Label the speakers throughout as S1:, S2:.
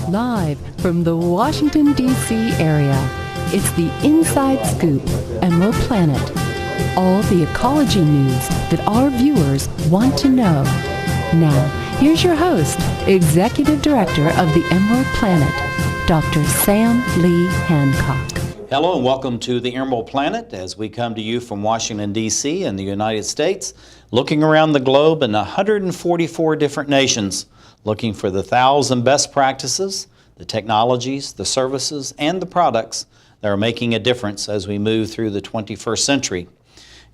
S1: Live from the Washington, D.C. area, it's the Inside Scoop, Emerald Planet. All the ecology news that our viewers want to know. Now, here's your host, Executive Director of the Emerald Planet, Dr. Sam Lee Hancock.
S2: Hello and welcome to the Emerald Planet as we come to you from Washington, D.C. in the United States, looking around the globe in 144 different nations, looking for the 1,000 best practices, the technologies, the services, and the products that are making a difference as we move through the 21st century.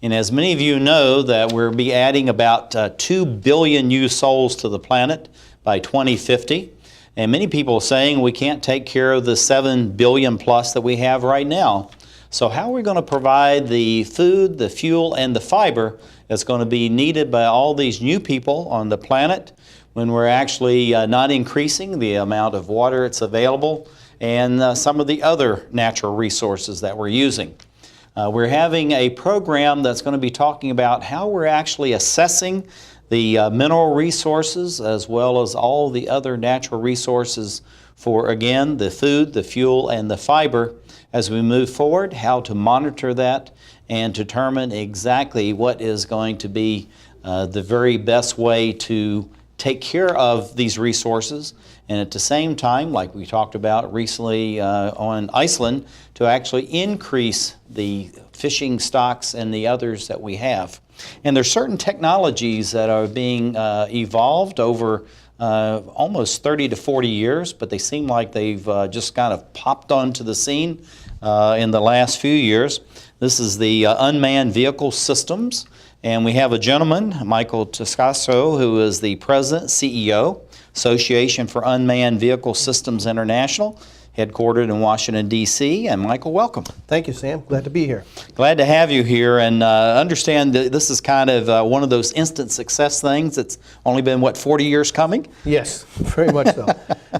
S2: And as many of you know, that we'll be adding about 2 billion new souls to the planet by 2050. And many people are saying we can't take care of the 7 billion plus that we have right now. So how are we going to provide the food, the fuel, and the fiber that's going to be needed by all these new people on the planet when we're actually not increasing the amount of water that's available and some of the other natural resources that we're using? We're having a program that's going to be talking about how we're actually assessing the mineral resources as well as all the other natural resources for, again, the food, the fuel, and the fiber as we move forward, how to monitor that and determine exactly what is going to be the very best way to take care of these resources, and at the same time, like we talked about recently on Iceland, to actually increase the fishing stocks and the others that we have. And there's certain technologies that are being evolved over almost 30 to 40 years, but they seem like they've just kind of popped onto the scene in the last few years. This is the unmanned vehicle systems. And we have a gentleman, Michael Toscano, who is the President, CEO, Association for Unmanned Vehicle Systems International, headquartered in Washington, D.C. And Michael, welcome.
S3: Thank you, Sam. Glad to be here.
S2: Glad to have you here, and understand that this is kind of one of those instant success things that's only been, what, 40 years coming?
S3: Yes, very much so.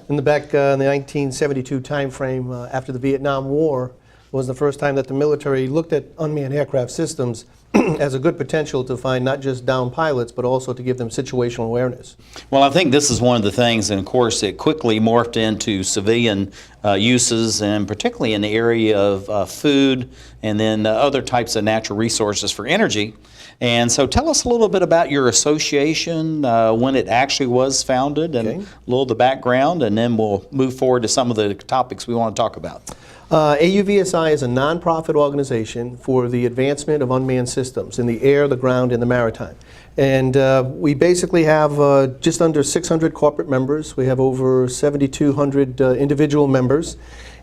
S3: In the 1972 time frame, after the Vietnam War, was the first time that the military looked at unmanned aircraft systems as a good potential to find not just downed pilots, but also to give them situational awareness.
S2: Well, I think this is one of the things, and of course it quickly morphed into civilian uses, and particularly in the area of food and then other types of natural resources for energy. And so tell us a little bit about your association, when it actually was founded, and a little of the background, and then we'll move forward to some of the topics we want to talk about.
S3: AUVSI is a nonprofit organization for the advancement of unmanned systems in the air, the ground, and the maritime. And we basically have just under 600 corporate members. We have over 7,200 individual members.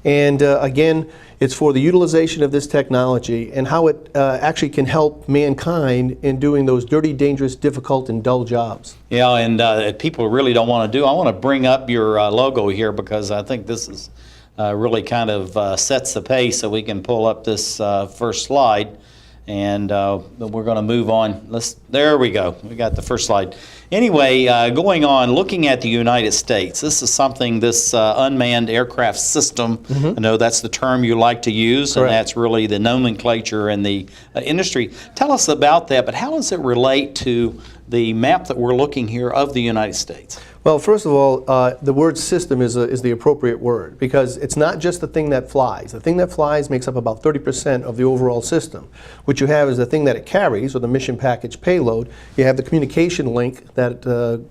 S3: And again, it's for the utilization of this technology and how it actually can help mankind in doing those dirty, dangerous, difficult, and dull jobs. Yeah,
S2: and people really don't want to do. I want to bring up your logo here because I think this is really kind of sets the pace, so we can pull up this first slide, and we're going to move on. There we go. We got the first slide. Anyway, going on, looking at the United States, this is something, this unmanned aircraft system, I know that's the term you like to use,
S3: Correct.
S2: And that's really the nomenclature in the industry. Tell us about that, but how does it relate to the map that we're looking here of the United States?
S3: Well, first of all, the word system is the appropriate word, because it's not just the thing that flies. The thing that flies makes up about 30% of the overall system. What you have is the thing that it carries, or the mission package payload. You have the communication link that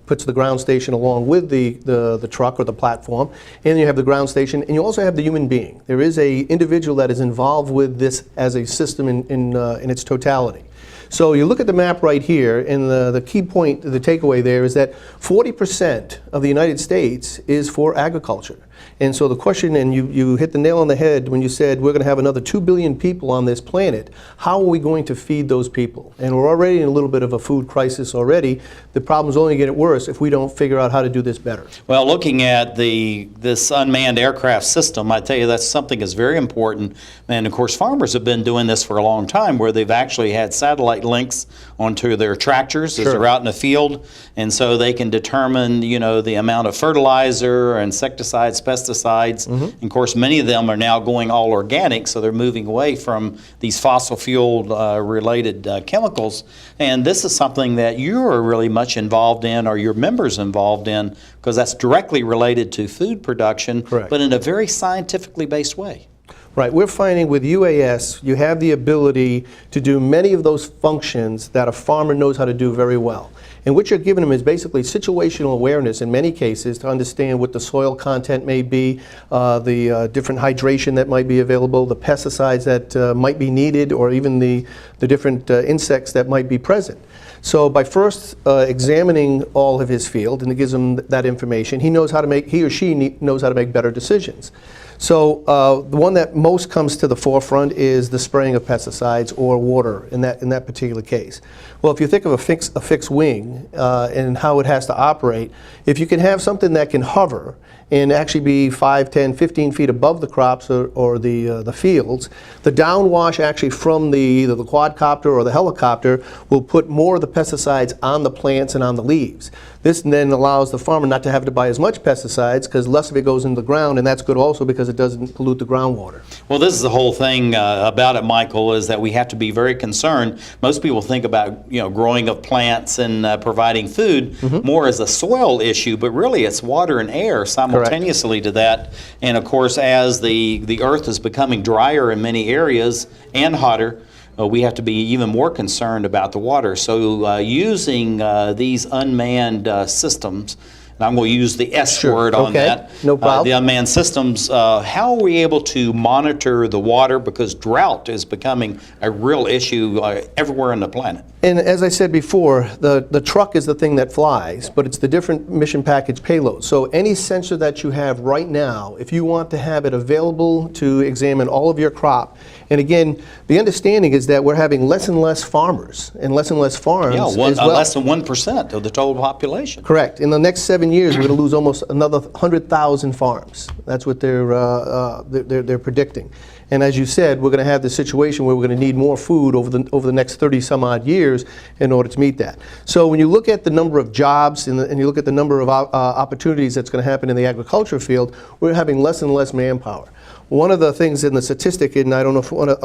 S3: puts the ground station along with the truck or the platform, and you have the ground station, and you also have the human being. There is a individual that is involved with this as a system in its totality. So you look at the map right here, and the key point, the takeaway there is that 40% of the United States is for agriculture. And so the question, and you hit the nail on the head when you said we're going to have another 2 billion people on this planet. How are we going to feed those people? And we're already in a little bit of a food crisis already. The problem's only going to get worse if we don't figure out how to do this better.
S2: Well, looking at this unmanned aircraft system, I tell you that's something that's very important. And of course, farmers have been doing this for a long time, where they've actually had satellite links onto their tractors as they're out in the field, and so they can determine, the amount of fertilizer or insecticides, pesticides. And of course, many of them are now going all organic, so they're moving away from these fossil fuel related chemicals. And this is something that you are really much involved in, or your members involved in, because that's directly related to food production,
S3: Correct.
S2: but in a very scientifically based way.
S3: Right. We're finding with UAS, you have the ability to do many of those functions that a farmer knows how to do very well. And what you're giving them is basically situational awareness in many cases to understand what the soil content may be, the different hydration that might be available, the pesticides that might be needed, or even the different insects that might be present. So by first examining all of his field, and it gives him that information, he or she knows how to make better decisions. So the one that most comes to the forefront is the spraying of pesticides or water in that particular case. Well, if you think of a fixed wing and how it has to operate, if you can have something that can hover and actually be 5, 10, 15 feet above the crops or the fields, the downwash actually from either the quadcopter or the helicopter will put more of the pesticides on the plants and on the leaves. This then allows the farmer not to have to buy as much pesticides because less of it goes into the ground, and that's good also because it doesn't pollute the groundwater.
S2: Well, this is the whole thing about it, Michael, is that we have to be very concerned. Most people think about growing of plants and providing food more as a soil issue, but really it's water and air simultaneously to that. And of course, as the earth is becoming drier in many areas and hotter, we have to be even more concerned about the water. So using these unmanned systems, and I'm going to use the S word on that.
S3: No problem.
S2: The unmanned systems, how are we able to monitor the water? Because drought is becoming a real issue everywhere on the planet.
S3: And as I said before, the truck is the thing that flies, but it's the different mission package payload. So any sensor that you have right now, if you want to have it available to examine all of your crop, and again, the understanding is that we're having less and less farmers and less farms as well.
S2: Less than 1% of the total population.
S3: Correct. In the next 7 years, we're going to lose almost another 100,000 farms. That's what they're predicting. And as you said, we're going to have the situation where we're going to need more food over the next 30 some odd years in order to meet that. So when you look at the number of jobs and you look at the number of opportunities that's going to happen in the agriculture field, we're having less and less manpower. One of the things in the statistic, and I don't know if one of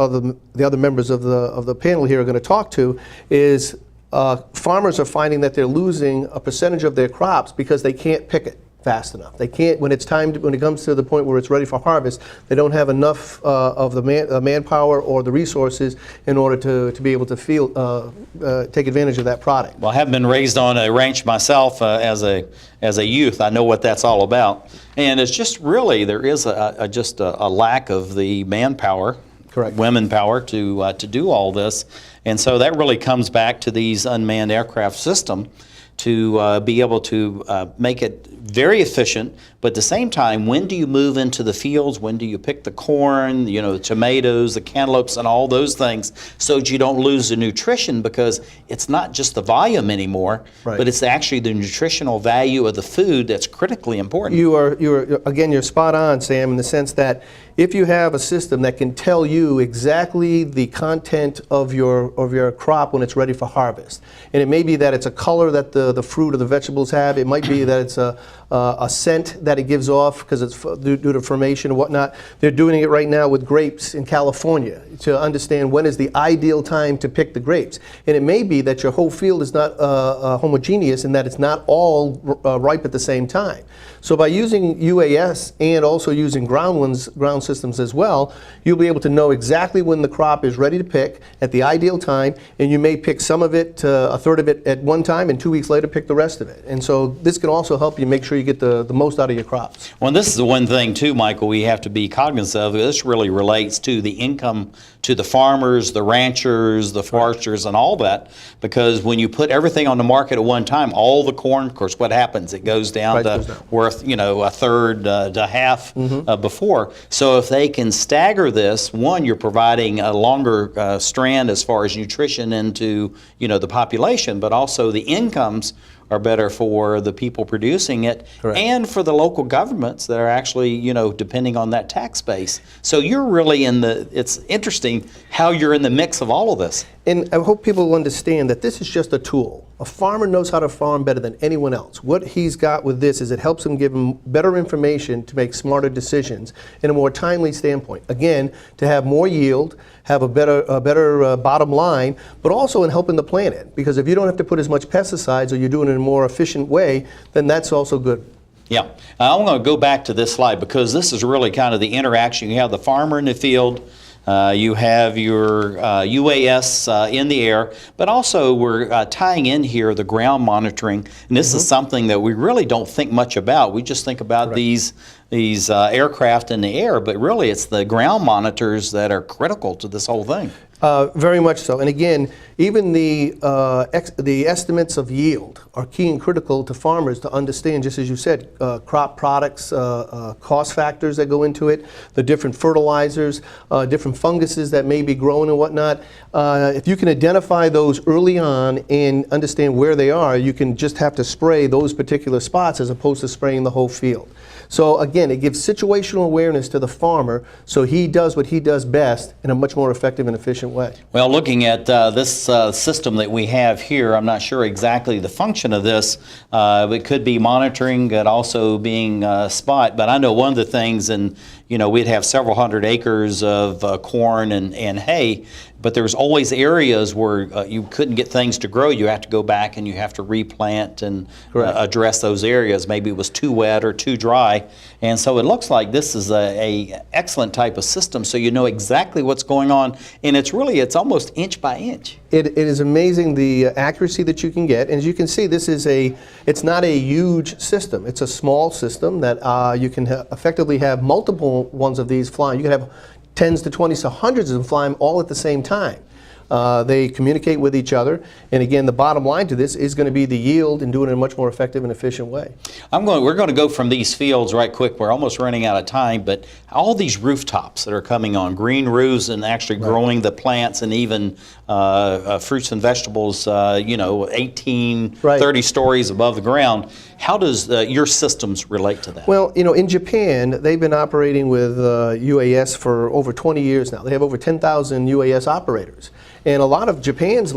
S3: the other members of the panel here are going to talk to, is farmers are finding that they're losing a percentage of their crops because they can't pick it fast enough. They can't, when it comes to the point where it's ready for harvest, they don't have enough of the manpower or the resources in order to be able to take advantage of that product.
S2: Well, I have been raised on a ranch myself as a youth. I know what that's all about. And it's just really, there is just a lack of the manpower,
S3: correct,
S2: women power to do all this. And so that really comes back to these unmanned aircraft system to be able to make it very efficient, but at the same time, when do you move into the fields? When do you pick the corn, the tomatoes, the cantaloupes, and all those things, so that you don't lose the nutrition? Because it's not just the volume anymore, but it's actually the nutritional value of the food that's critically important.
S3: You're spot on, Sam, in the sense that if you have a system that can tell you exactly the content of your crop when it's ready for harvest, and it may be that it's a color that the fruit or the vegetables have, it might be that it's a scent that it gives off because it's due to fermentation and whatnot. They're doing it right now with grapes in California to understand when is the ideal time to pick the grapes. And it may be that your whole field is not homogeneous and that it's not all ripe at the same time. So by using UAS and also using ground systems as well, you'll be able to know exactly when the crop is ready to pick at the ideal time, and you may pick some of it, a third of it at one time, and 2 weeks later pick the rest of it. And so this can also help you make sure you get the most out of your crops.
S2: Well, this is the one thing too, Michael, we have to be cognizant of. This really relates to the income to the farmers, the ranchers, the foresters, and all that, because when you put everything on the market at one time, all the corn, of course, what happens? It goes down to worth, a third to half before. So if they can stagger this, one, you're providing a longer strand as far as nutrition into, the population, but also the incomes are better for the people producing it. Correct. And for the local governments that are actually, depending on that tax base. So you're really it's interesting how you're in the mix of all of this.
S3: And I hope people will understand that this is just a tool. A farmer knows how to farm better than anyone else. What he's got with this is it helps him give him better information to make smarter decisions in a more timely standpoint. Again, to have more yield, have a better bottom line, but also in helping the planet. Because if you don't have to put as much pesticides or you're doing it in a more efficient way, then that's also good.
S2: Yeah, I'm going to go back to this slide because this is really kind of the interaction. You have the farmer in the field, you have your UAS in the air, but also we're tying in here the ground monitoring, and this is something that we really don't think much about. We just think about these aircraft in the air, but really it's the ground monitors that are critical to this whole thing.
S3: Very much so. And again, even the estimates of yield are key and critical to farmers to understand, just as you said, crop products, cost factors that go into it, the different fertilizers, different funguses that may be growing and whatnot. If you can identify those early on and understand where they are, you can just have to spray those particular spots as opposed to spraying the whole field. So again, it gives situational awareness to the farmer so he does what he does best in a much more effective and efficient way.
S2: Well, looking at this system that we have here, I'm not sure exactly the function of this. It could be monitoring and also being spot, but I know one of the things, and you know, we'd have several hundred acres of corn and hay, but there's always areas where you couldn't get things to grow. You have to go back and you have to replant and address those areas. Maybe it was too wet or too dry. And so it looks like this is a excellent type of system, so you know exactly what's going on, and it's almost inch by inch.
S3: It is amazing the accuracy that you can get, and as you can see, it's not a huge system. It's a small system that you can effectively have multiple ones of these flying. You can have tens to 20s to hundreds of them flying all at the same time. They communicate with each other, and again, the bottom line to this is going to be the yield and doing it in a much more effective and efficient way.
S2: We're going to go from these fields right quick. We're almost running out of time, but all these rooftops that are coming on, green roofs and actually growing the plants and even fruits and vegetables, 18, 30 stories above the ground. How does your systems relate to that?
S3: Well, in Japan, they've been operating with UAS for over 20 years now. They have over 10,000 UAS operators. And a lot of Japan's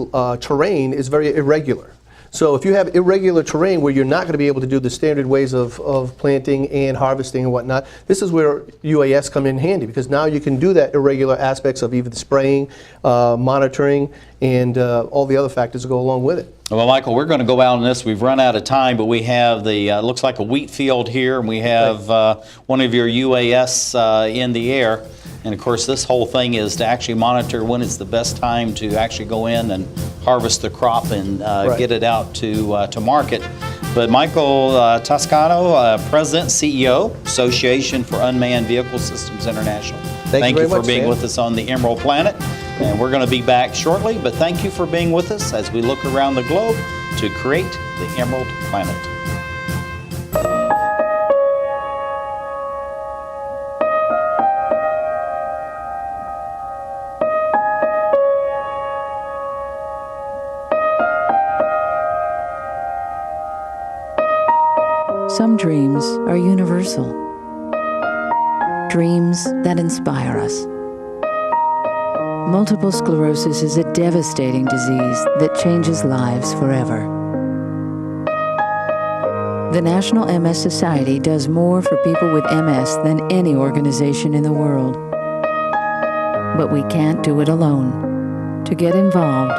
S3: terrain is very irregular. So if you have irregular terrain where you're not going to be able to do the standard ways of planting and harvesting and whatnot, this is where UAS come in handy, because now you can do that irregular aspects of even spraying, monitoring, and all the other factors that go along with it.
S2: Well, Michael, we're going to go out on this. We've run out of time, but we have the, looks like a wheat field here, and we have one of your UAS in the air. And of course, this whole thing is to actually monitor when it's the best time to actually go in and harvest the crop and get it out to market. But Michael Toscano, President, CEO, Association for Unmanned Vehicle Systems International. Thank you for being with us on the Emerald Planet. And we're going to be back shortly, but thank you for being with us as we look around the globe to create the Emerald Planet.
S1: Some dreams are universal. Dreams that inspire us. Multiple sclerosis is a devastating disease that changes lives forever. The National MS Society does more for people with MS than any organization in the world. But we can't do it alone. To get involved,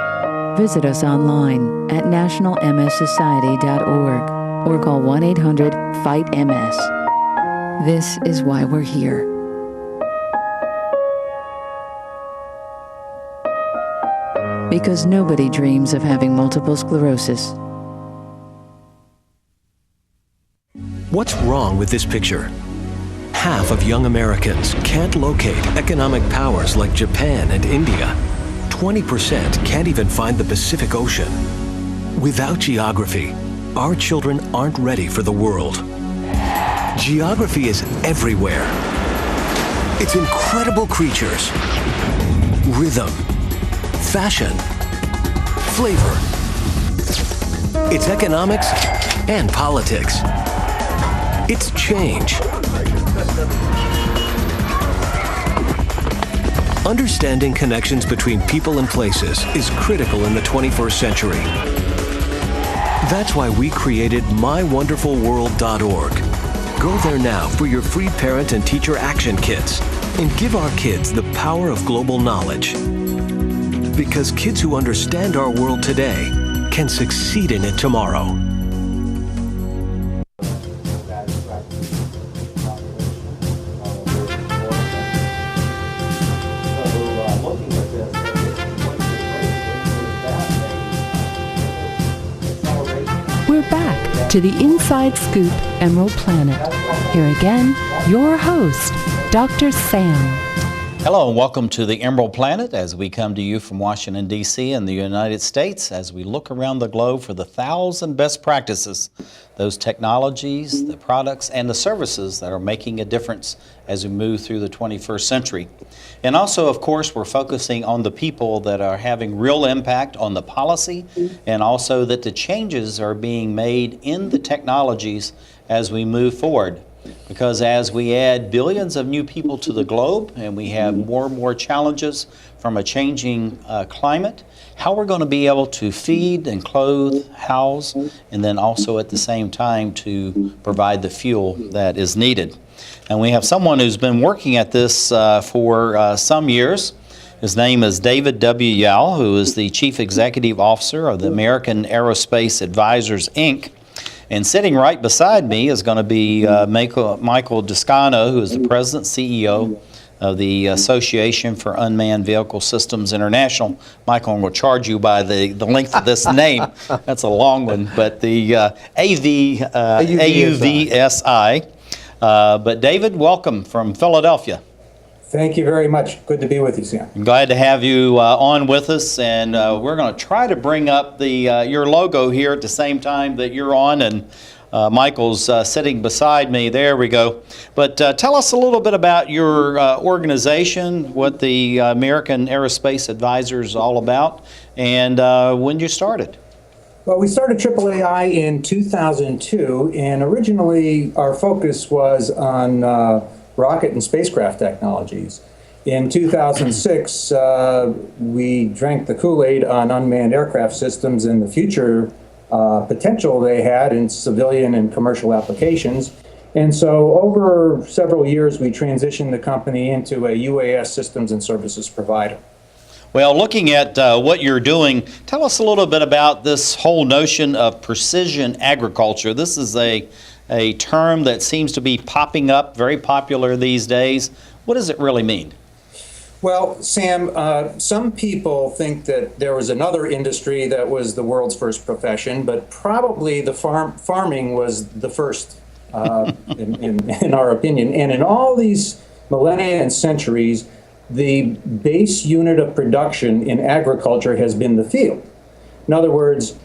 S1: visit us online at nationalmssociety.org or call 1-800-FIGHT-MS. This is why we're here. Because nobody dreams of having multiple sclerosis.
S4: What's wrong with this picture? Half of young Americans can't locate economic powers like Japan and India. 20% can't even find the Pacific Ocean. Without geography, our children aren't ready for the world. Geography is everywhere. It's incredible creatures, rhythm, fashion, flavor. It's economics and politics. It's change. Understanding connections between people and places is critical in the 21st century. That's why we created mywonderfulworld.org. Go there now for your free parent and teacher action kits and give our kids the power of global knowledge. Because kids who understand our world today can succeed in it tomorrow.
S1: We're back to the Inside Scoop Emerald Planet. Here again, your host, Dr. Sam.
S2: Hello and welcome to the Emerald Planet as we come to you from Washington, D.C. in the United States as we look around the globe for the 1,000 best practices, those technologies, the products, and the services that are making a difference as we move through the 21st century. And also, of course, we're focusing on the people that are having real impact on the policy and also that the changes are being made in the technologies as we move forward. Because as we add billions of new people to the globe and we have more and more challenges from a changing climate, how we're going to be able to feed and clothe, house, and then also at the same time to provide the fuel that is needed. And we have someone who's been working at this for some years. His name is David W. Yoel, who is the Chief Executive Officer of the American Aerospace Advisors, Inc. And sitting right beside me is going to be Michael Toscano, who is the President CEO of the Association for Unmanned Vehicle Systems International. Michael, I'm going to charge you by the length of this name. That's a long one, but the AUVSI. But David, welcome from Philadelphia.
S5: Thank you very much. Good to be with you, Sam.
S2: I'm glad to have you on with us, and we're going to try to bring up your logo here at the same time that you're on, and Michael's sitting beside me. There we go. But tell us a little bit about your organization, what the American Aerospace Advisors is all about, and when you started.
S5: Well, we started AAAI in 2002, and originally our focus was on rocket and spacecraft technologies. In 2006, we drank the Kool-Aid on unmanned aircraft systems and the future potential they had in civilian and commercial applications. And so over several years, we transitioned the company into a UAS systems and services provider.
S2: Well, looking at what you're doing, tell us a little bit about this whole notion of precision agriculture. This is a term that seems to be popping up, very popular these days. What does it really mean?
S5: Well, Sam, some people think that there was another industry that was the world's first profession, but probably the farming was the first, in our opinion. And in all these millennia and centuries, the base unit of production in agriculture has been the field. In other words,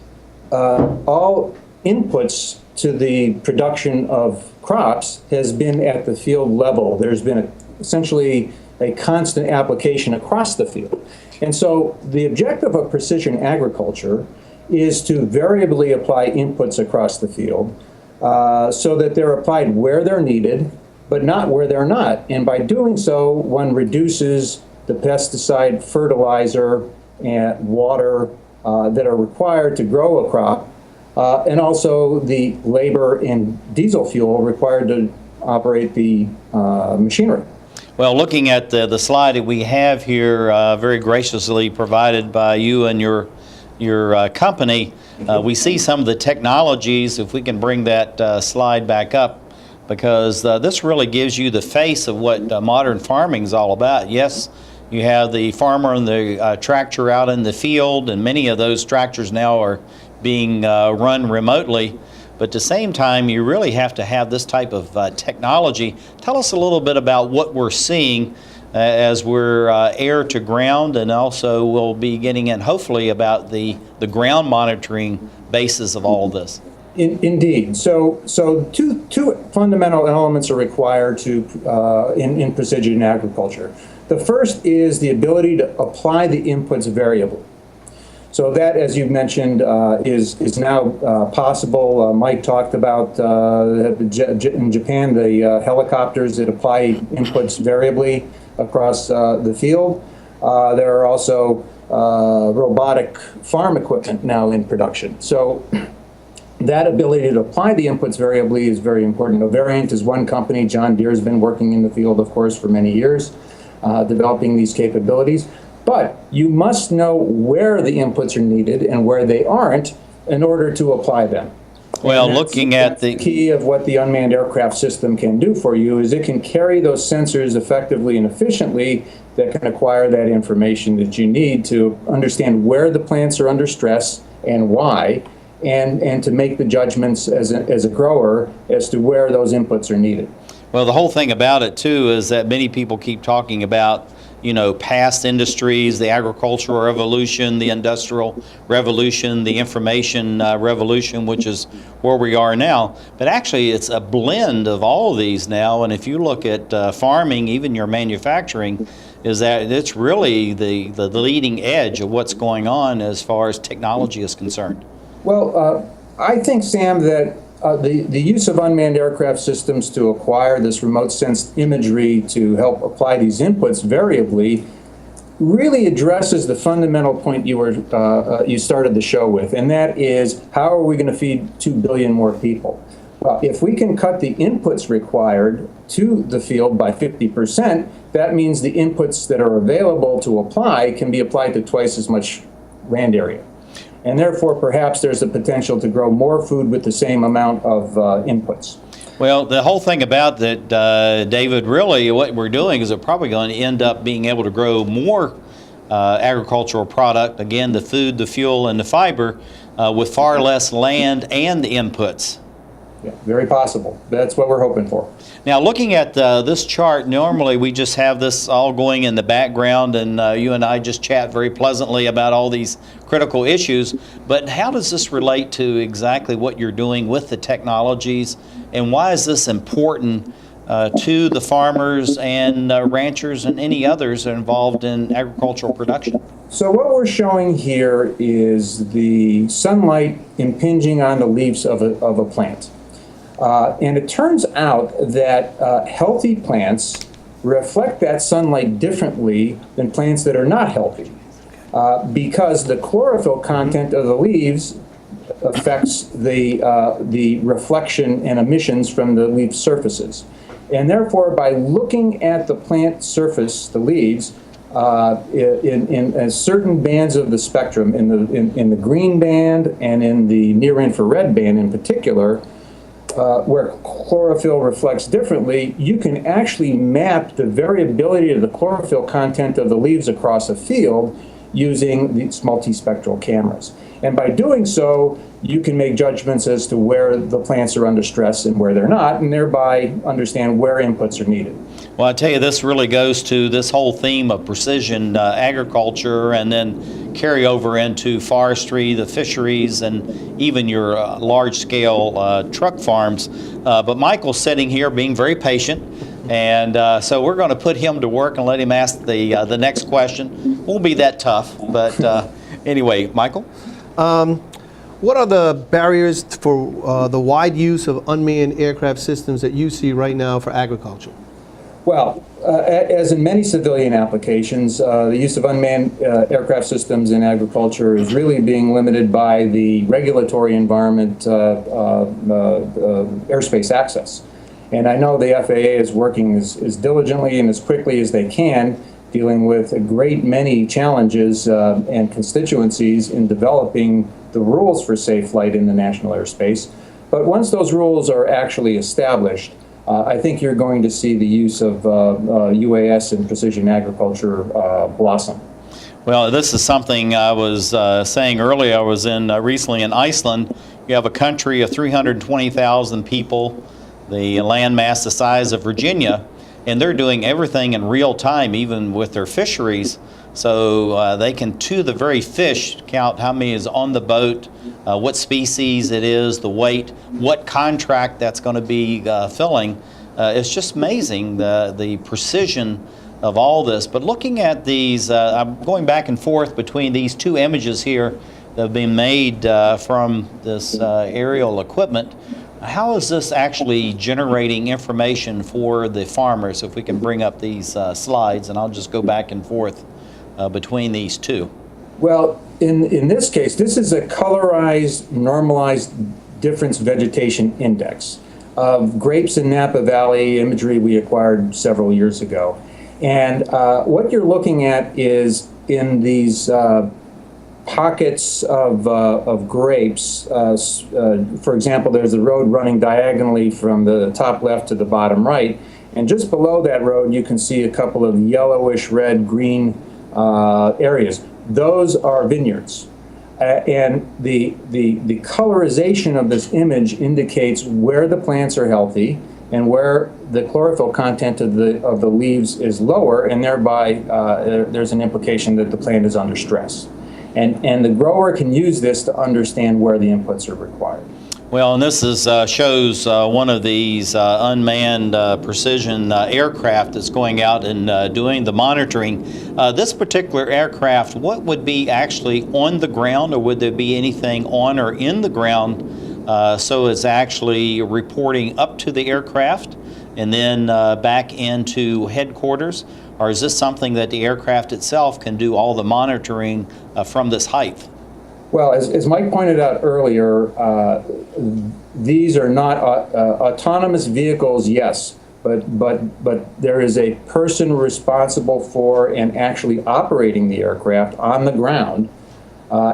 S5: all inputs to the production of crops has been at the field level. There's been essentially a constant application across the field. And so the objective of precision agriculture is to variably apply inputs across the field so that they're applied where they're needed, but not where they're not. And by doing so, one reduces the pesticide, fertilizer, and water that are required to grow a crop, and also the labor and diesel fuel required to operate the machinery.
S2: Well, looking at the slide that we have here, very graciously provided by you and your company, we see some of the technologies, if we can bring that slide back up, because this really gives you the face of what modern farming is all about. Yes, you have the farmer and the tractor out in the field, and many of those tractors now are being run remotely. But at the same time, you really have to have this type of technology. Tell us a little bit about what we're seeing as we're air to ground, and also we'll be getting in hopefully about the ground monitoring basis of all of this.
S5: Indeed. So two fundamental elements are required to in precision agriculture. The first is the ability to apply the inputs variably. So that, as you mentioned, is now possible. Mike talked about in Japan the helicopters that apply inputs variably across the field. There are also robotic farm equipment now in production. So that ability to apply the inputs variably is very important. Variant is one company. John Deere has been working in the field, of course, for many years, developing these capabilities. But you must know where the inputs are needed and where they aren't in order to apply them.
S2: Well, looking at the
S5: key of what the unmanned aircraft system can do for you is it can carry those sensors effectively and efficiently that can acquire that information that you need to understand where the plants are under stress and why, and to make the judgments as a grower as to where those inputs are needed.
S2: Well, the whole thing about it, too, is that many people keep talking about, you know, past industries, the agricultural revolution, the industrial revolution, the information revolution, which is where we are now. But actually, it's a blend of all of these now. And if you look at farming, even your manufacturing, is that it's really the leading edge of what's going on as far as technology is concerned.
S5: Well, I think, Sam, that the use of unmanned aircraft systems to acquire this remote sensed imagery to help apply these inputs variably really addresses the fundamental point you started the show with, and that is, how are we going to feed 2 billion more people? If we can cut the inputs required to the field by 50%, that means the inputs that are available to apply can be applied to twice as much land area. And therefore, perhaps there's a potential to grow more food with the same amount of inputs.
S2: Well, the whole thing about that, David, really what we're doing is we're probably going to end up being able to grow more agricultural product, again, the food, the fuel, and the fiber, with far less land and the inputs.
S5: Yeah, very possible. That's what we're hoping for.
S2: Now, looking at this chart, normally we just have this all going in the background, and you and I just chat very pleasantly about all these critical issues. But how does this relate to exactly what you're doing with the technologies, and why is this important to the farmers and ranchers and any others that are involved in agricultural production?
S5: So what we're showing here is the sunlight impinging on the leaves of a plant. And it turns out that healthy plants reflect that sunlight differently than plants that are not healthy, because the chlorophyll content of the leaves affects the reflection and emissions from the leaf surfaces. And therefore, by looking at the plant surface, the leaves, in certain bands of the spectrum, in the green band and in the near-infrared band in particular, where chlorophyll reflects differently, you can actually map the variability of the chlorophyll content of the leaves across a field using these multispectral cameras. And by doing so, you can make judgments as to where the plants are under stress and where they're not, and thereby understand where inputs are needed.
S2: Well, I tell you, this really goes to this whole theme of precision agriculture, and then carry over into forestry, the fisheries, and even your large-scale truck farms. But Michael's sitting here being very patient, and so we're going to put him to work and let him ask the next question. Won't be that tough, but anyway, Michael?
S3: What are the barriers for the wide use of unmanned aircraft systems that you see right now for agriculture?
S5: Well, as in many civilian applications, the use of unmanned aircraft systems in agriculture is really being limited by the regulatory environment, airspace access. And I know the FAA is working as diligently and as quickly as they can, dealing with a great many challenges and constituencies in developing the rules for safe flight in the national airspace. But once those rules are actually established, I think you're going to see the use of UAS and precision agriculture blossom.
S2: Well, this is something I was saying earlier. I was recently in Iceland. You have a country of 320,000 people, the landmass the size of Virginia, and they're doing everything in real time, even with their fisheries. So they can, to the very fish, count how many is on the boat, what species it is, the weight, what contract that's going to be filling. It's just amazing the precision of all this. But looking at these, I'm going back and forth between these two images here that have been made from this aerial equipment. How is this actually generating information for the farmers? If we can bring up these slides, and I'll just go back and forth between these two.
S5: Well, in this case, this is a colorized, normalized difference vegetation index of grapes in Napa Valley, imagery we acquired several years ago. And what you're looking at is in these pockets of grapes. For example, there's a road running diagonally from the top left to the bottom right, and just below that road you can see a couple of yellowish, red, green areas. Those are vineyards. And the colorization of this image indicates where the plants are healthy and where the chlorophyll content of the leaves is lower, and thereby there's an implication that the plant is under stress. And the grower can use this to understand where the inputs are required.
S2: Well, and this is shows one of these unmanned precision aircraft that's going out and doing the monitoring. This particular aircraft, what would be actually on the ground, or would there be anything on or in the ground? So it's actually reporting up to the aircraft and then back into headquarters? Or is this something that the aircraft itself can do all the monitoring from this height?
S5: Well, as Mike pointed out earlier, these are not autonomous vehicles, yes, but there is a person responsible for and actually operating the aircraft on the ground.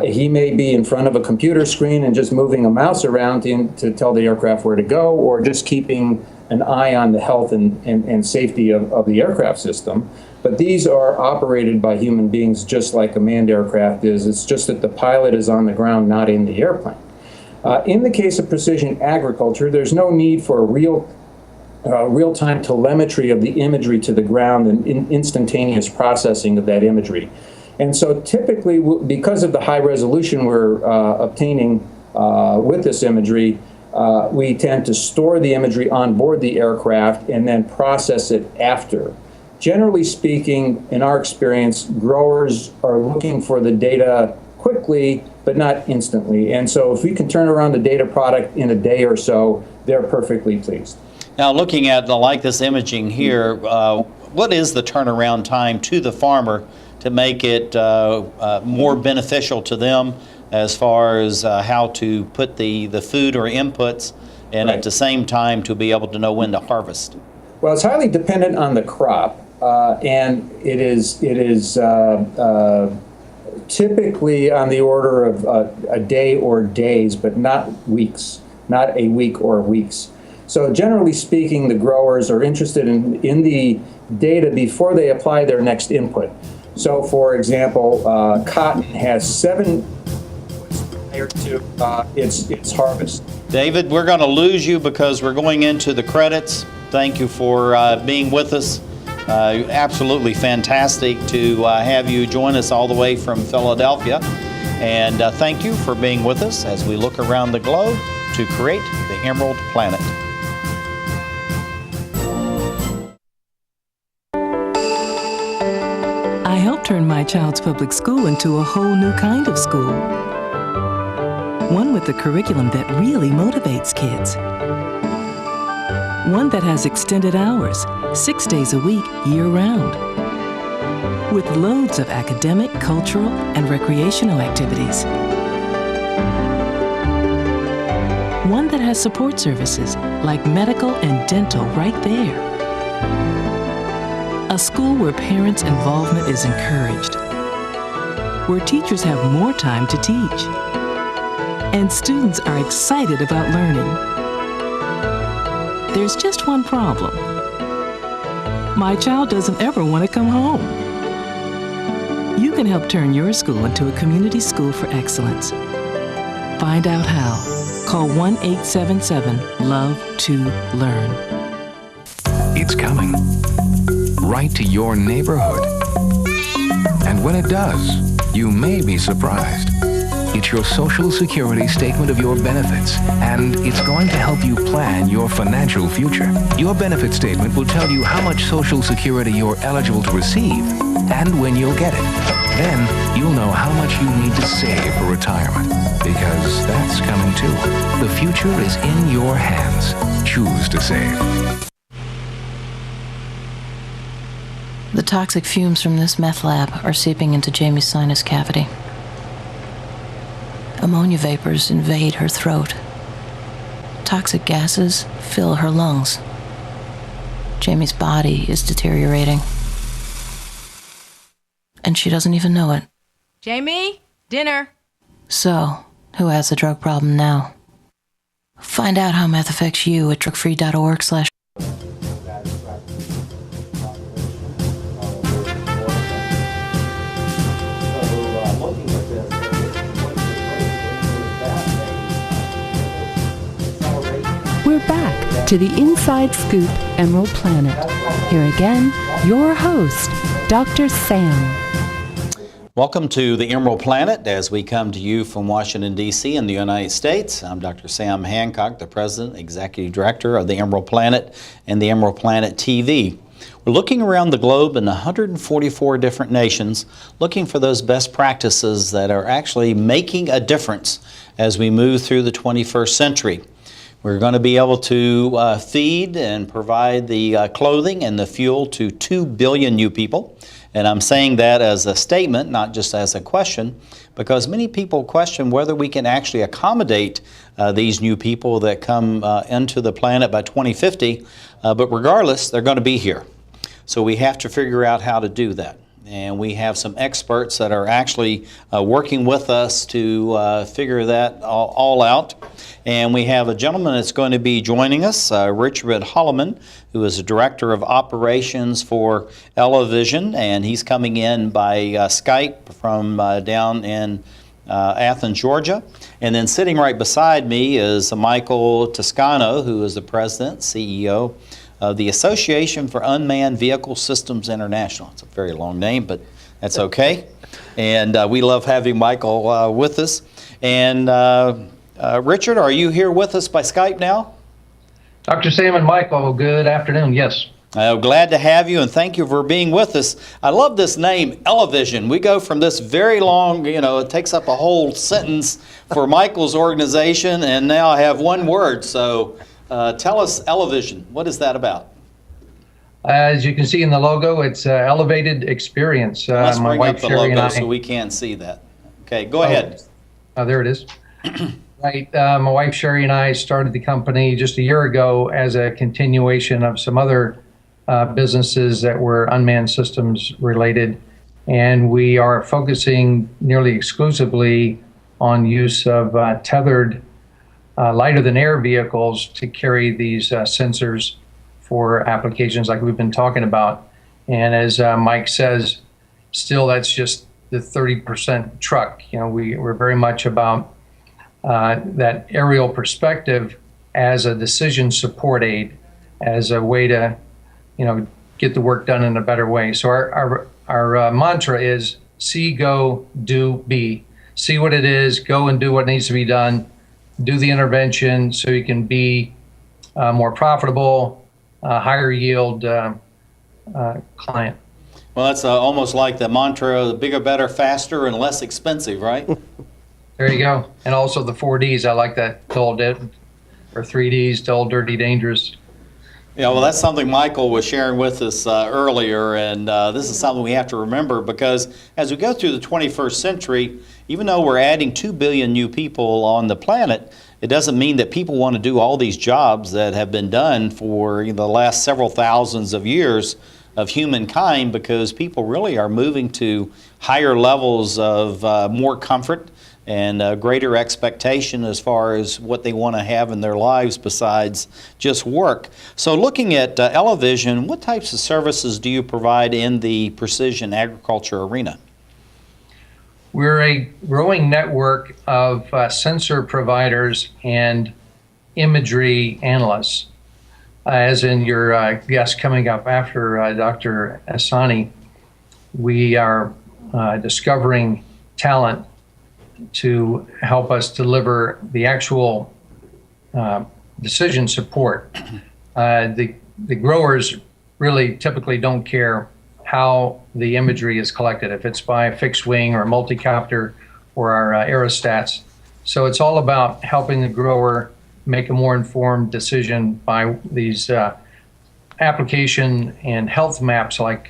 S5: He may be in front of a computer screen and just moving a mouse around to tell the aircraft where to go, or just keeping an eye on the health and safety of the aircraft system. But these are operated by human beings just like a manned aircraft is. It's just that the pilot is on the ground, not in the airplane. In the case of precision agriculture, there's no need for real-time telemetry of the imagery to the ground and instantaneous processing of that imagery. And so typically, because of the high resolution we're obtaining with this imagery, we tend to store the imagery on board the aircraft and then process it after. Generally speaking, in our experience, growers are looking for the data quickly, but not instantly. And so if we can turn around the data product in a day or so, they're perfectly pleased.
S2: Now, looking at like this imaging here, what is the turnaround time to the farmer to make it more beneficial to them as far as how to put the food or inputs, and
S5: Right.
S2: at the same time to be able to know when to harvest?
S5: Well, it's highly dependent on the crop, and it is typically on the order of a day or days, but not weeks, not a week or weeks. So generally speaking, the growers are interested in the data before they apply their next input. So for example, cotton has 7 prior to its harvest.
S2: David, we're going to lose you because we're going into the credits. Thank you for being with us. Absolutely fantastic to have you join us all the way from Philadelphia. And thank you for being with us as we look around the globe to create the Emerald Planet.
S6: I helped turn my child's public school into a whole new kind of school. One with a curriculum that really motivates kids. One that has extended hours, 6 days a week, year-round. With loads of academic, cultural, and recreational activities. One that has support services like medical and dental right there. A school where parents' involvement is encouraged. Where teachers have more time to teach. And students are excited about learning. There's just one problem. My child doesn't ever want to come home. You can help turn your school into a community school for excellence. Find out how. Call 1-877-LOVE-TO-LEARN.
S7: It's coming. Right to your neighborhood. And when it does, you may be surprised. It's your Social Security statement of your benefits, and it's going to help you plan your financial future. Your benefit statement will tell you how much Social Security you're eligible to receive and when you'll get it. Then you'll know how much you need to save for retirement, because that's coming too. The future is in your hands. Choose to save.
S8: The toxic fumes from this meth lab are seeping into Jamie's sinus cavity. Ammonia vapors invade her throat. Toxic gases fill her lungs. Jamie's body is deteriorating. And she doesn't even know it.
S9: Jamie, dinner.
S8: So, who has the drug problem now? Find out how meth affects you at drugfree.org/.
S1: We're back to the Inside Scoop Emerald Planet. Here again, your host, Dr. Sam.
S2: Welcome to the Emerald Planet as we come to you from Washington, D.C. in the United States. I'm Dr. Sam Hancock, the President, Executive Director of the Emerald Planet and the Emerald Planet TV. We're looking around the globe in 144 different nations, looking for those best practices that are actually making a difference as we move through the 21st century. We're going to be able to feed and provide the clothing and the fuel to 2 billion new people. And I'm saying that as a statement, not just as a question, because many people question whether we can actually accommodate these new people that come into the planet by 2050. But regardless, they're going to be here. So we have to figure out how to do that. And we have some experts that are actually working with us to figure that all out. And we have a gentleman that's going to be joining us, Richard Holloman, who is the Director of Operations for ElleVision, and he's coming in by Skype from down in Athens, Georgia. And then sitting right beside me is Michael Toscano, who is the President, CEO of the Association for Unmanned Vehicle Systems International. It's a very long name, but that's okay. And we love having Michael with us. And Richard, are you here with us by Skype now?
S10: Dr. Sam and Michael, good afternoon, yes.
S2: Glad to have you, and thank you for being with us. I love this name, ElleVision. We go from this very long, it takes up a whole sentence for Michael's organization, and now I have one word. So tell us, ElleVision, what is that about?
S10: As you can see in the logo, it's elevated experience.
S2: Let's bring up the logo so we can see that. Okay, go ahead.
S10: There it is. Right. My wife Sherry and I started the company just a year ago as a continuation of some other businesses that were unmanned systems related. And we are focusing nearly exclusively on use of tethered lighter than air vehicles to carry these sensors for applications like we've been talking about. And as Mike says, still that's just the 30% truck. We're very much about that aerial perspective as a decision support aid, as a way to, get the work done in a better way. So our mantra is see, go, do, be. See what it is, go and do what needs to be done, do the intervention so you can be more profitable, higher yield client.
S2: Well, that's almost like the mantra, the bigger, better, faster, and less expensive, right?
S10: There you go. And also the 4Ds, I like that, dull, dead, or 3Ds, dull, dirty, dangerous.
S2: Yeah, well, that's something Michael was sharing with us earlier, and this is something we have to remember, because as we go through the 21st century, even though we're adding 2 billion new people on the planet, it doesn't mean that people want to do all these jobs that have been done for the last several thousands of years of humankind, because people really are moving to higher levels of more comfort and greater expectation as far as what they want to have in their lives besides just work. So looking at ElleVision, what types of services do you provide in the precision agriculture arena?
S10: We're a growing network of sensor providers and imagery analysts. As in your guest coming up after Dr. Ehsani, we are discovering talent to help us deliver the actual decision support. The growers really typically don't care how the imagery is collected, if it's by a fixed wing or a multicopter or our aerostats. So it's all about helping the grower make a more informed decision by these application and health maps like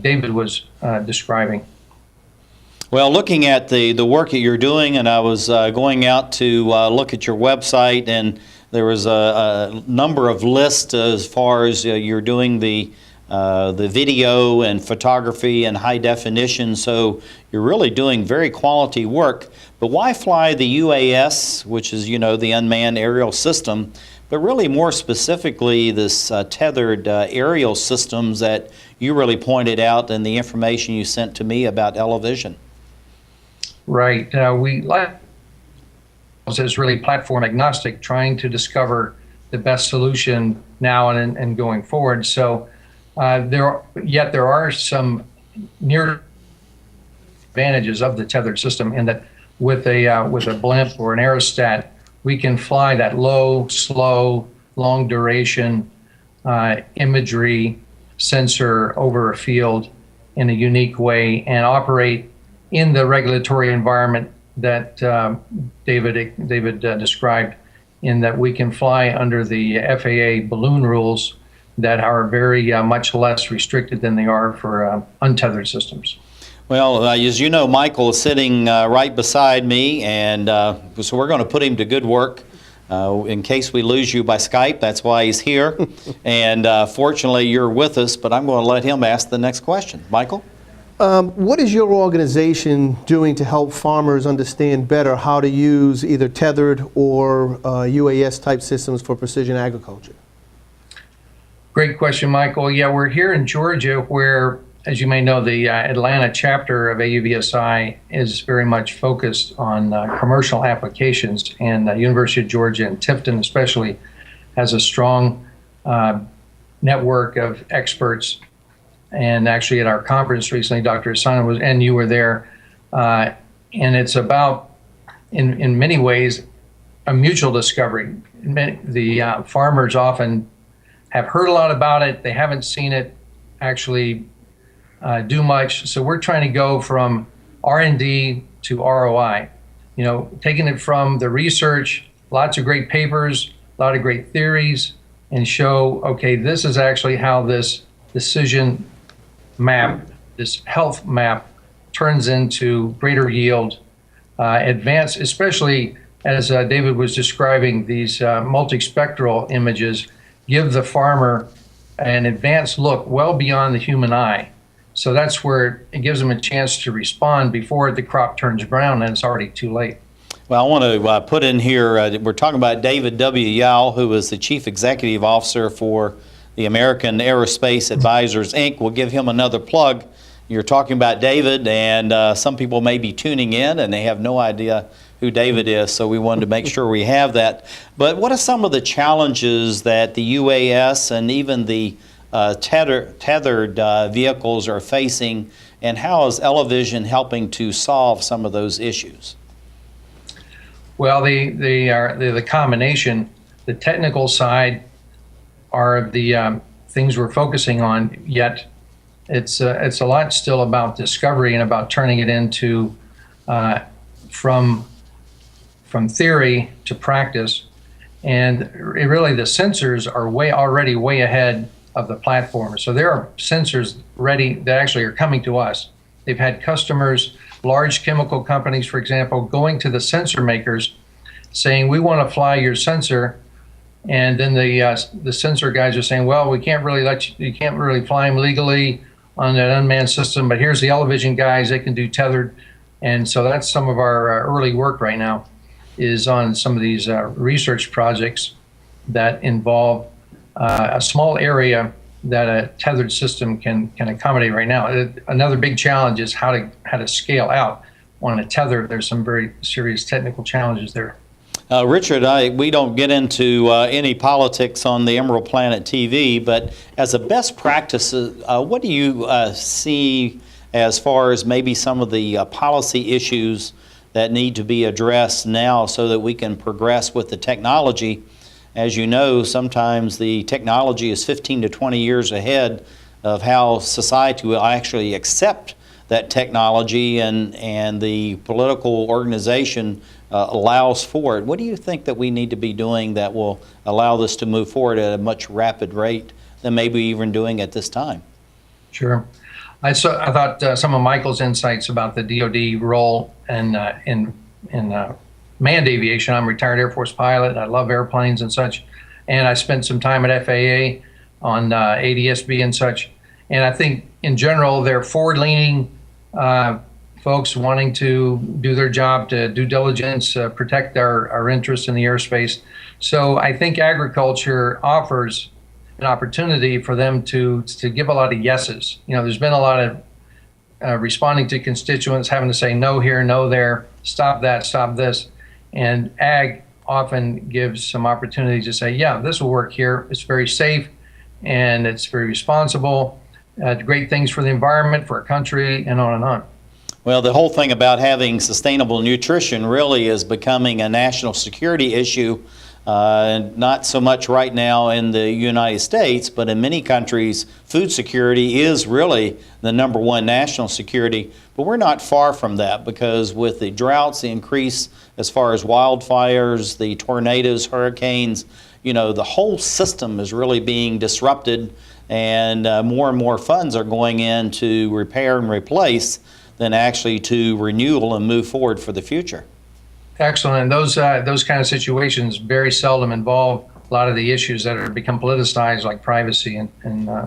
S10: David was describing.
S2: Well, looking at the work that you're doing, and I was going out to look at your website, and there was a number of lists as far as you're doing the video and photography and high definition, so you're really doing very quality work. But why fly the UAS, which is, the unmanned aerial system, but really more specifically this tethered aerial systems that you really pointed out in the information you sent to me about ElleVision?
S10: Right. We like is really platform agnostic, trying to discover the best solution now and going forward. So there are some near advantages of the tethered system in that with a blimp or an aerostat, we can fly that low, slow, long duration imagery sensor over a field in a unique way and operate in the regulatory environment that David described, in that we can fly under the FAA balloon rules that are very much less restricted than they are for untethered systems.
S2: Well, as you know, Michael is sitting right beside me, and so we're going to put him to good work. In case we lose you by Skype, that's why he's here. And fortunately, you're with us, but I'm going to let him ask the next question. Michael?
S3: What is your organization doing to help farmers understand better how to use either tethered or UAS type systems for precision agriculture?
S10: Great question, Michael. Yeah, we're here in Georgia where, as you may know, the Atlanta chapter of AUVSI is very much focused on commercial applications, and the University of Georgia and Tifton especially has a strong network of experts. And actually at our conference recently, Dr. Ehsani was, and you were there, and it's about, in many ways, a mutual discovery. The farmers often have heard a lot about it, they haven't seen it actually do much, so we're trying to go from R&D to ROI. Taking it from the research, lots of great papers, a lot of great theories, and show, okay, this is actually how this decision map, this health map, turns into greater yield, advanced, especially as David was describing, these multispectral images give the farmer an advanced look well beyond the human eye. So that's where it gives them a chance to respond before the crop turns brown and it's already too late.
S2: Well, I want to put in here, we're talking about David W. Yoel, who is the Chief Executive Officer for the American Aerospace Advisors, Inc. We'll give him another plug. You're talking about David, and some people may be tuning in and they have no idea who David is, so we wanted to make sure we have that. But what are some of the challenges that the UAS and even the tethered vehicles are facing, and how is ElleVision helping to solve some of those issues?
S10: Well, the combination, the technical side are the things we're focusing on, yet it's a lot still about discovery and about turning it into from theory to practice. And really the sensors are already way ahead of the platform. So there are sensors ready that actually are coming to us. They've had customers, large chemical companies, for example, going to the sensor makers saying, we want to fly your sensor. And then the sensor guys are saying, well, we can't really you can't really fly them legally on an unmanned system, but here's the ElleVision guys, they can do tethered. And so that's some of our early work right now, is on some of these research projects that involve a small area that a tethered system can accommodate right now. Another big challenge is how to scale out on a tether. There's some very serious technical challenges there.
S2: Richard, we don't get into any politics on the Emerald Planet TV, but as a best practice, what do you see as far as maybe some of the policy issues that need to be addressed now so that we can progress with the technology. As you know, sometimes the technology is 15 to 20 years ahead of how society will actually accept that technology, and the political organization allows for it. What do you think that we need to be doing that will allow this to move forward at a much rapid rate than maybe even doing at this time?
S10: Sure. I thought some of Michael's insights about the DoD role in manned aviation. I'm a retired Air Force pilot. I love airplanes and such. And I spent some time at FAA on ADSB and such. And I think in general, they're forward-leaning folks wanting to do their job, to due diligence, protect our interests in the airspace. So I think agriculture offers an opportunity for them to give a lot of yeses. You know, there's been a lot of responding to constituents having to say no here, no there, stop that, stop this. And ag often gives some opportunity to say, yeah, this will work here. It's very safe and it's very responsible. Great things for the environment, for our country, and on and on.
S2: Well, the whole thing about having sustainable nutrition really is becoming a national security issue, not so much right now in the United States, but in many countries, food security is really the #1 national security. But we're not far from that, because with the droughts, the increase as far as wildfires, the tornadoes, hurricanes, you know, the whole system is really being disrupted, and more funds are going in to repair and replace than actually to renewal and move forward for the future.
S10: Excellent. Those kind of situations very seldom involve a lot of the issues that are become politicized, like privacy and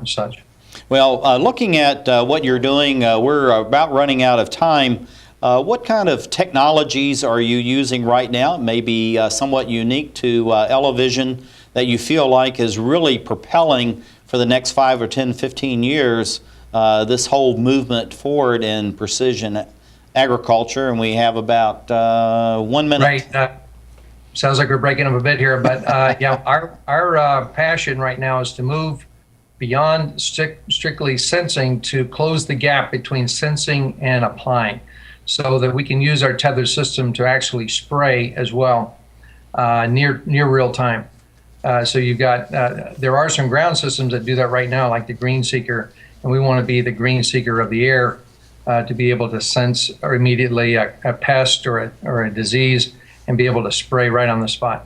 S10: such.
S2: Well, looking at what you're doing, we're about running out of time. What kind of technologies are you using right now? It may be somewhat unique to ElleVision that you feel like is really propelling for the next 5 or 10, 15 years this whole movement forward in precision agriculture. And we have about 1 minute.
S10: Right. Sounds like we're breaking up a bit here, but yeah, our passion right now is to move beyond strictly sensing to close the gap between sensing and applying, so that we can use our tethered system to actually spray as well, near real time. So you've got, there are some ground systems that do that right now, like the Green Seeker, and we want to be the Green Seeker of the air, to be able to sense or immediately a pest or a disease and be able to spray right on the spot.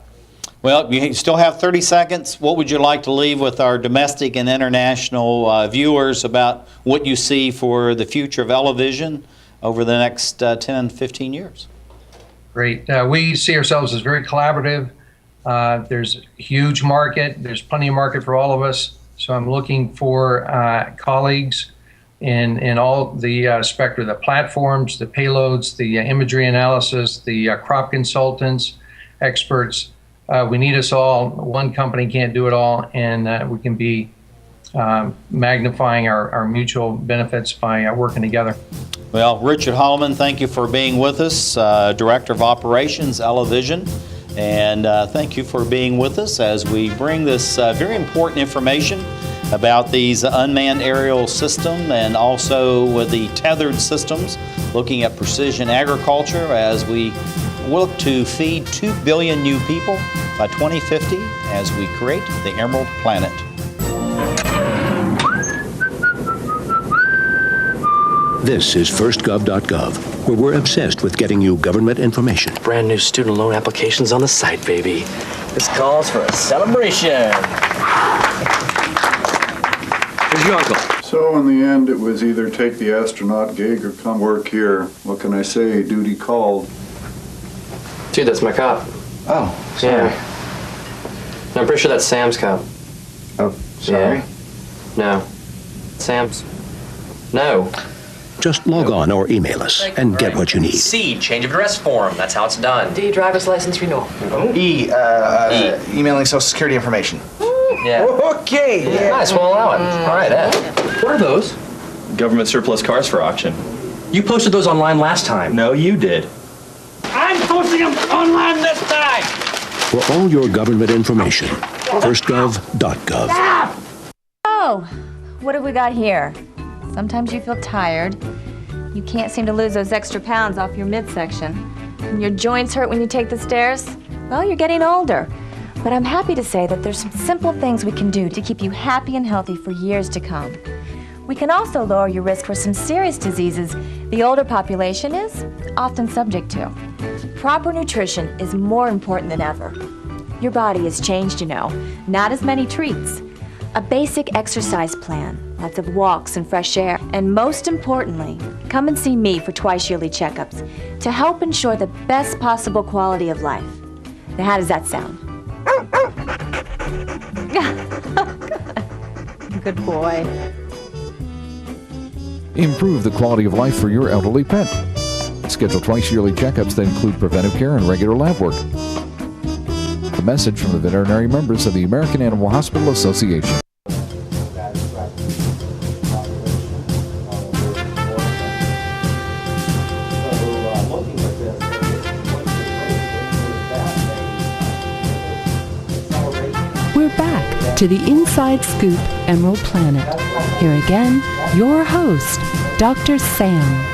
S2: Well, you still have 30 seconds. What would you like to leave with our domestic and international viewers about what you see for the future of ElleVision over the next 10, 15 years?
S10: Great. We see ourselves as very collaborative. There's a huge market. There's plenty of market for all of us. So I'm looking for colleagues in all the spectrum, the platforms, the payloads, the imagery analysis, the crop consultants, experts. We need us all. One company can't do it all, and we can be magnifying our mutual benefits by working together.
S2: Well, Richard Holloman, thank you for being with us, Director of Operations, ElleVision. And thank you for being with us as we bring this very important information about these unmanned aerial system, and also with the tethered systems, looking at precision agriculture as we look to feed 2 billion new people by 2050 as we create the Emerald Planet.
S11: This is firstgov.gov, where we're obsessed with getting you government information.
S12: Brand new student loan applications on the site, baby. This calls for a celebration. Where's your uncle?
S13: So in the end, it was either take the astronaut gig or come work here. What can I say? Duty called.
S12: Dude, that's my cop.
S14: Oh, sorry.
S12: Yeah. No, I'm pretty sure that's Sam's cop.
S14: Oh, sorry?
S12: Yeah. No. Sam's. No.
S11: Just log on or email us and get what you need.
S15: C, change of address form. That's how it's done.
S12: D, driver's license renewal.
S14: E, emailing Social Security information.
S12: Yeah.
S14: Okay.
S12: Yeah. Nice, we'll allow it. All right, Ed.
S15: What are those? Government surplus cars for auction. You posted those online last time. No, you did.
S16: I'm posting them online this time!
S11: For all your government information, firstgov.gov.
S17: Oh, what have we got here? Sometimes you feel tired. You can't seem to lose those extra pounds off your midsection. And your joints hurt when you take the stairs? Well, you're getting older. But I'm happy to say that there's some simple things we can do to keep you happy and healthy for years to come. We can also lower your risk for some serious diseases the older population is often subject to. Proper nutrition is more important than ever. Your body has changed, you know. Not as many treats. A basic exercise plan, lots of walks and fresh air, and most importantly, come and see me for twice-yearly checkups to help ensure the best possible quality of life. Now, how does that sound? Good boy.
S18: Improve the quality of life for your elderly pet. Schedule twice-yearly checkups that include preventive care and regular lab work. A message from the veterinary members of the American Animal Hospital Association.
S1: We're back to the Inside Scoop Emerald Planet. Here again, your host, Dr. Sam.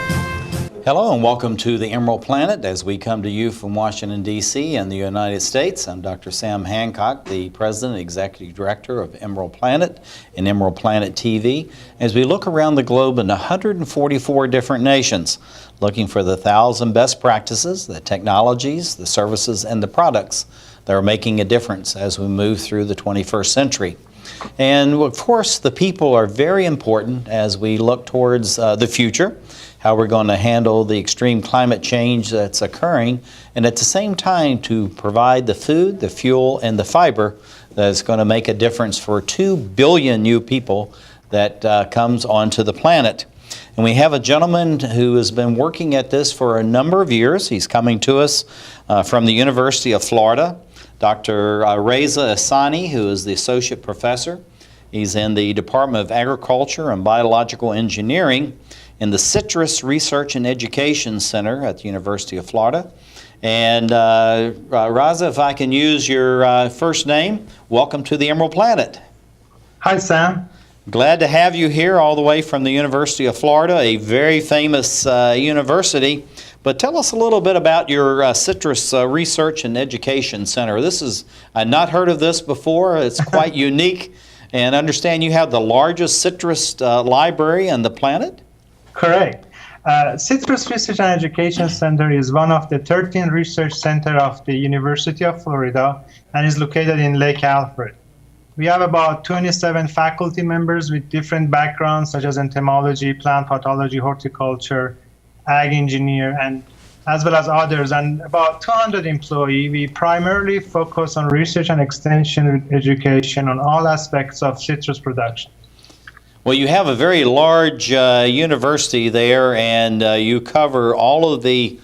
S2: Hello and welcome to the Emerald Planet as we come to you from Washington, D.C. and the United States. I'm Dr. Sam Hancock, the President and Executive Director of Emerald Planet and Emerald Planet TV, as we look around the globe in 144 different nations, looking for the 1,000 best practices, the technologies, the services, and the products that are making a difference as we move through the 21st century. And of course, the people are very important as we look towards the future, how we're going to handle the extreme climate change that's occurring, and at the same time to provide the food, the fuel, and the fiber that's going to make a difference for 2 billion new people that comes onto the planet. And we have a gentleman who has been working at this for a number of years. He's coming to us from the University of Florida, Dr. Reza Ehsani, who is the Associate Professor. He's in the Department of Agriculture and Biological Engineering in the Citrus Research and Education Center at the University of Florida. And Reza, if I can use your first name, welcome to the Emerald Planet.
S19: Hi, Sam.
S2: Glad to have you here all the way from the University of Florida, a very famous university. But tell us a little bit about your Citrus Research and Education Center. I've not heard of this before. It's quite unique. And I understand you have the largest citrus library on the planet?
S19: Correct. Citrus Research and Education Center is one of the 13 research centers of the University of Florida and is located in Lake Alfred. We have about 27 faculty members with different backgrounds such as entomology, plant pathology, horticulture, ag engineer, and as well as others, and about 200 employees. We primarily focus on research and extension education on all aspects of citrus production.
S2: Well, you have a very large university there, and you cover all of the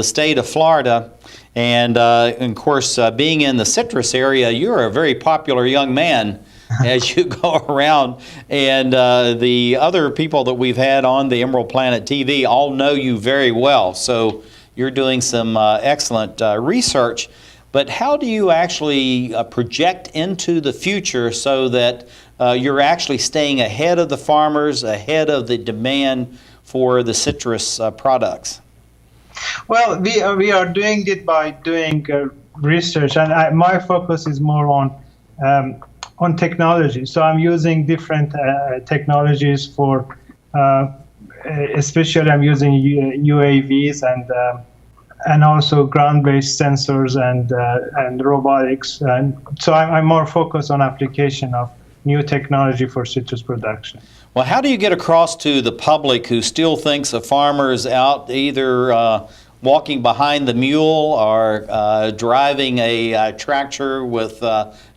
S2: state of Florida. And of course, being in the citrus area, you're a very popular young man as you go around. And the other people that we've had on the Emerald Planet TV all know you very well. So you're doing some excellent research. But how do you actually project into the future so that you're actually staying ahead of the farmers, ahead of the demand for the citrus products?
S19: Well, we are doing it by doing research, and my focus is more on technology. So I'm using different technologies for, especially I'm using UAVs and also ground-based sensors and robotics. And so I'm more focused on application of new technology for citrus production.
S2: Well, how do you get across to the public who still thinks a farmer is out either walking behind the mule or driving a tractor with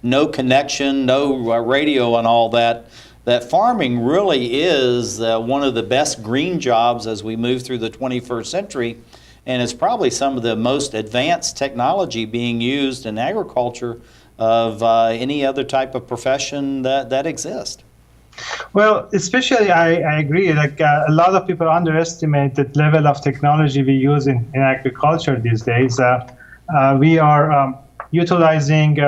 S2: no connection, no radio and all that, that farming really is one of the best green jobs as we move through the 21st century, and it's probably some of the most advanced technology being used in agriculture of any other type of profession that exists.
S19: Well, especially I agree, like a lot of people underestimate the level of technology we use in agriculture these days. We are utilizing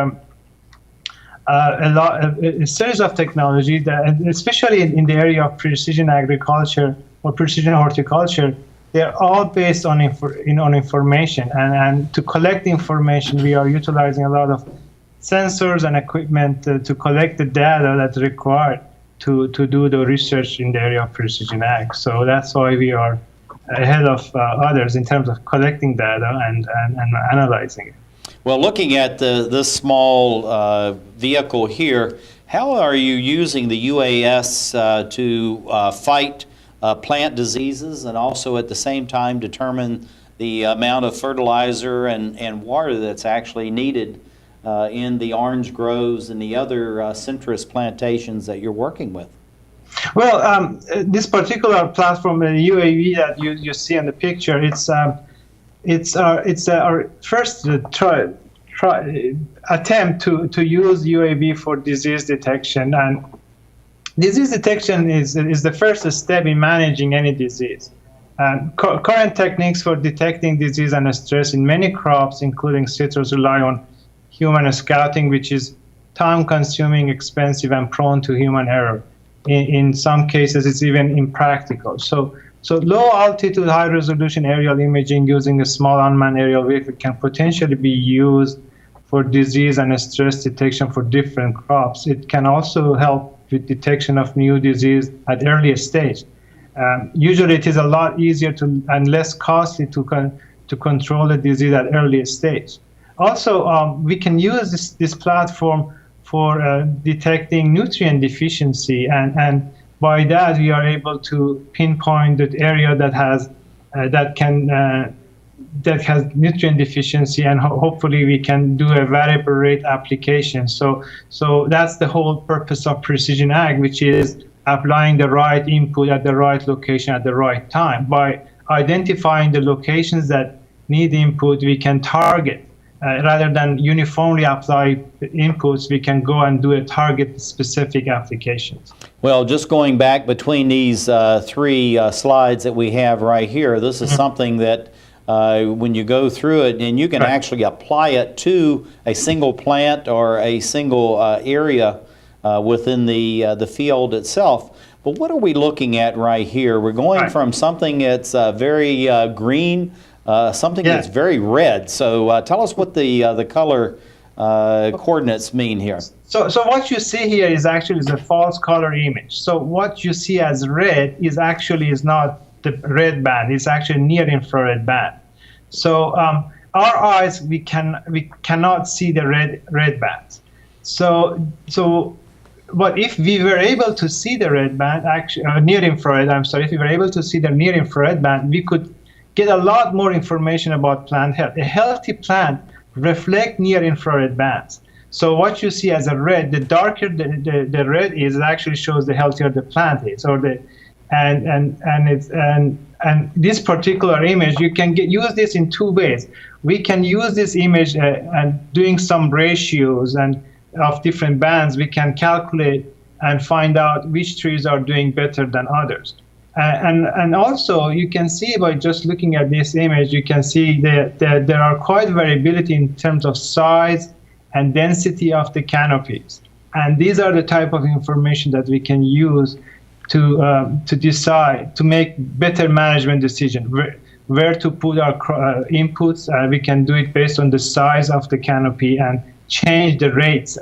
S19: a series of technology, that, especially in the area of precision agriculture or precision horticulture, they're all based on information. And to collect information, we are utilizing a lot of sensors and equipment to collect the data that's required to do the research in the area of precision ag. So that's why we are ahead of others in terms of collecting data and analyzing it.
S2: Well, looking at this small vehicle here, how are you using the UAS to fight plant diseases and also at the same time determine the amount of fertilizer and water that's actually needed in the orange groves and the other citrus plantations that you're working with?
S19: Well, this particular platform, the UAV that you see in the picture, it's our first attempt to use UAV for disease detection. And disease detection is the first step in managing any disease. Current techniques for detecting disease and stress in many crops, including citrus, rely on human scouting, which is time-consuming, expensive, and prone to human error. In some cases, it's even impractical. So low-altitude, high-resolution aerial imaging using a small unmanned aerial vehicle can potentially be used for disease and stress detection for different crops. It can also help with detection of new disease at earlier stage. Usually, it is a lot easier and less costly to control the disease at earlier stage. Also, we can use this platform for detecting nutrient deficiency, and by that we are able to pinpoint that area that has nutrient deficiency, and hopefully we can do a variable rate application. So that's the whole purpose of precision ag, which is applying the right input at the right location at the right time. By identifying the locations that need input, we can target. Rather than uniformly apply inputs, we can go and do a target-specific applications.
S2: Well, just going back between these three slides that we have right here, this is something that when you go through it, and you can actually apply it to a single plant or a single area within the field itself. But what are we looking at right here? We're going from something that's very green, something that's very red. So tell us what the color coordinates mean here.
S19: So what you see here is actually a false color image. So what you see as red is not the red band. It's actually near infrared band. So our eyes, we cannot see the red bands. But if we were able to see the red band, actually near infrared, if we were able to see the near infrared band, we could get a lot more information about plant health. A healthy plant reflects near infrared bands. So what you see as a red, the darker the red is, it actually shows the healthier the plant is, and this particular image, you can use this in two ways. We can use this image and doing some ratios and of different bands, we can calculate and find out which trees are doing better than others. And also, you can see by just looking at this image, you can see that there are quite variability in terms of size and density of the canopies. And these are the type of information that we can use to decide, to make better management decisions. Where to put our inputs, we can do it based on the size of the canopy and change the rates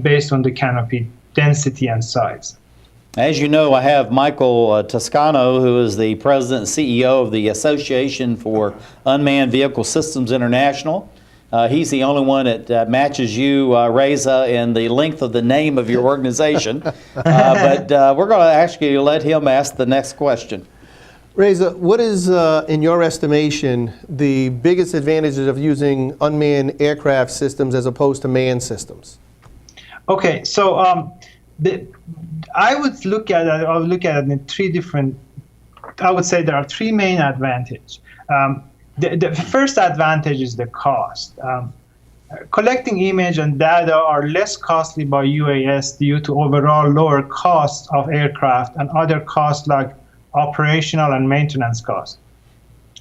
S19: based on the canopy density and size.
S2: As you know, I have Michael Toscano, who is the president and CEO of the Association for Unmanned Vehicle Systems International. He's the only one that matches you, Reza, in the length of the name of your organization. But we're going to actually let him ask the next question.
S3: Reza, what is, in your estimation, the biggest advantages of using unmanned aircraft systems as opposed to manned systems?
S19: Okay, so I would look at it in three different. I would say there are three main advantages. The first advantage is the cost. Collecting image and data are less costly by UAS due to overall lower costs of aircraft and other costs like operational and maintenance costs.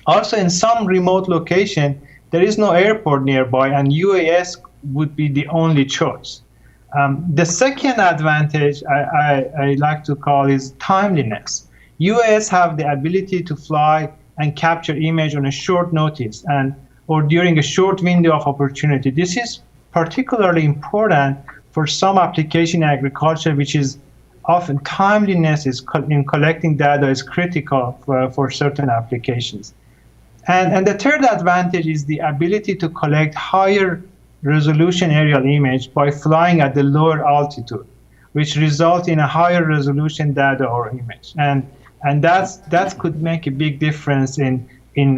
S19: Also, in some remote location, there is no airport nearby, and UAS would be the only choice. The second advantage I like to call is timeliness. UAS have the ability to fly and capture image on a short notice or during a short window of opportunity. This is particularly important for some application in agriculture, which is often timeliness in collecting data is critical for certain applications. And the third advantage is the ability to collect higher resolution aerial image by flying at the lower altitude, which results in a higher resolution data or image. And that could make a big difference in,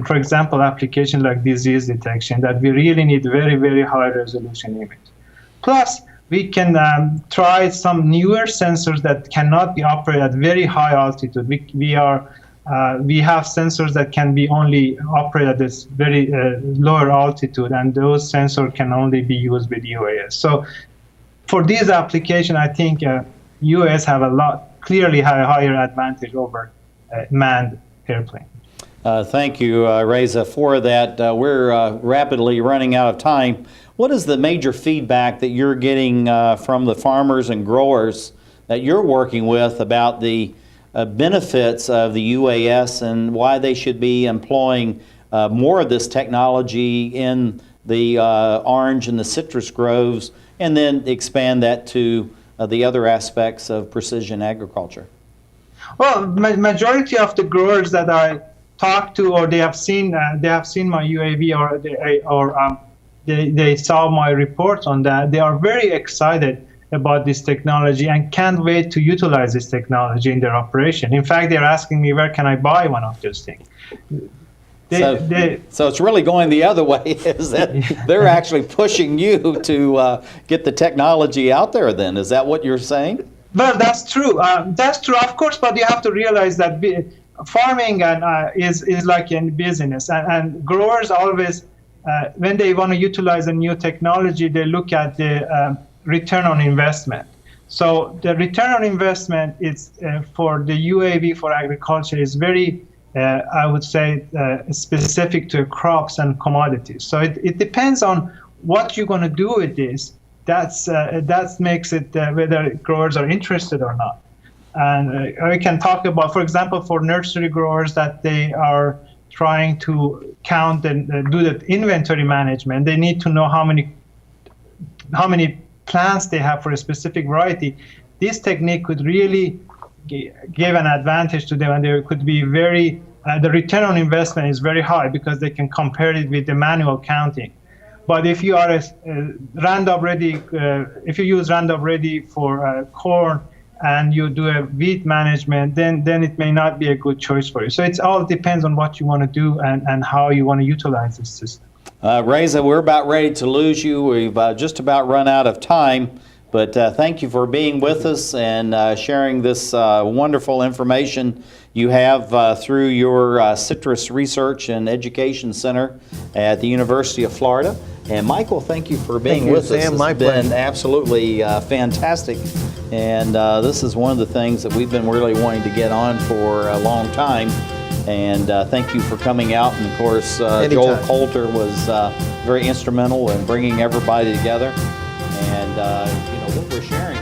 S19: for example, application like disease detection, that we really need very, very high resolution image. Plus, we can try some newer sensors that cannot be operated at very high altitude. We have sensors that can be only operated at this very lower altitude, and those sensors can only be used with UAS. So for these applications, I think UAS have clearly have a higher advantage over manned airplane.
S2: Thank you, Reza, for that. We're rapidly running out of time. What is the major feedback that you're getting from the farmers and growers that you're working with about the benefits of the UAS and why they should be employing more of this technology in the orange and the citrus groves, and then expand that to the other aspects of precision agriculture?
S19: Well, majority of the growers that I talked to, or they have seen my UAV, or they saw my reports on that, they are very excited about this technology and can't wait to utilize this technology in their operation. In fact, they're asking me, where can I buy one of those things?
S2: So it's really going the other way, is that they're actually pushing you to get the technology out there then? Is that what you're saying?
S19: Well, that's true. That's true, of course, but you have to realize that farming is like in business, and growers always, when they want to utilize a new technology, they look at the return on investment. So the return on investment is for the UAV for agriculture is very, I would say, specific to crops and commodities. So it depends on what you're going to do with this. That makes it whether growers are interested or not. And we can talk about, for example, for nursery growers, that they are trying to count and do the inventory management. They need to know how many plants they have for a specific variety. This technique could really give an advantage to them, and they could be very, the return on investment is very high because they can compare it with the manual counting. But if you are Roundup Ready, if you use Roundup Ready for corn and you do a weed management, then it may not be a good choice for you. So it all depends on what you want to do and how you want to utilize this system.
S2: Reza, we're about ready to lose you. We've just about run out of time, but thank you for being with us and sharing this wonderful information you have through your Citrus Research and Education Center at the University of Florida. And Michael, thank you for being with us. It's been absolutely fantastic. And this is one of the things that we've been really wanting to get on for a long time. And thank you for coming out. And of course, Joel Coulter was very instrumental in bringing everybody together. And what we're sharing